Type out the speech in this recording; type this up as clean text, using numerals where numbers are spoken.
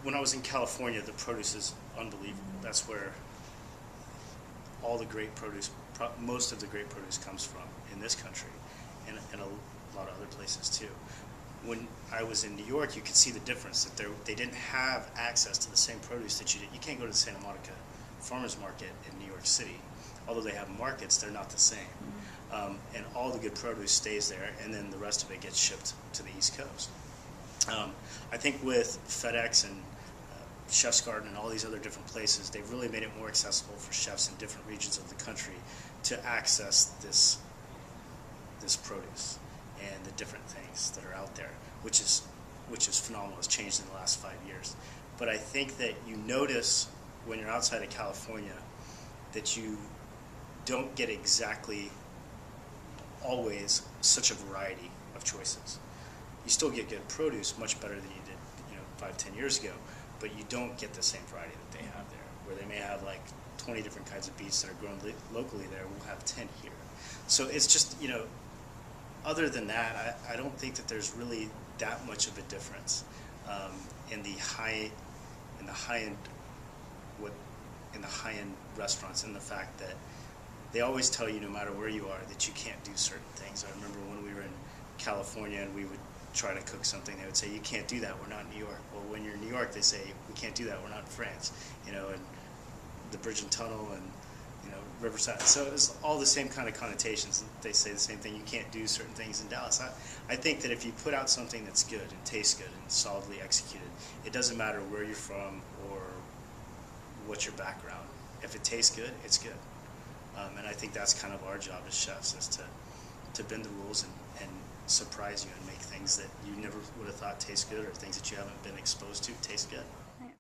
when I was in California, the produce is unbelievable. That's where all the great produce, most of the great produce comes from in this country, and a lot of other places too. When I was in New York, you could see the difference, that they didn't have access to the same produce that you did. You can't go to the Santa Monica Farmers Market in New York City. Although they have markets, they're not the same. And all the good produce stays there, and then the rest of it gets shipped to the East Coast. I think with FedEx and Chef's Garden and all these other different places, they've really made it more accessible for chefs in different regions of the country to access this produce and the different things that are out there, which is phenomenal. It's changed in the last 5 years. But I think that you notice when you're outside of California that you don't get exactly always such a variety of choices. You still get good produce, much better than you did, 5-10 years ago, but you don't get the same variety that they have there, where they may have like 20 different kinds of beets that are grown locally there. We'll have 10 here. So it's just, other than that, I don't think that there's really that much of a difference in the high end restaurants, and the fact that they always tell you, no matter where you are, that you can't do certain things. I remember when we were in California and we would try to cook something, they would say, you can't do that, we're not in New York. Well, when you're in New York, they say, we can't do that, we're not in France, and the bridge and tunnel and Riverside. So it's all the same kind of connotations. They say the same thing, you can't do certain things in Dallas. I think that if you put out something that's good and tastes good and solidly executed, it doesn't matter where you're from or what's your background. If it tastes good, it's good. And I think that's kind of our job as chefs, is to bend the rules and surprise you and make things that you never would have thought taste good, or things that you haven't been exposed to taste good. Right.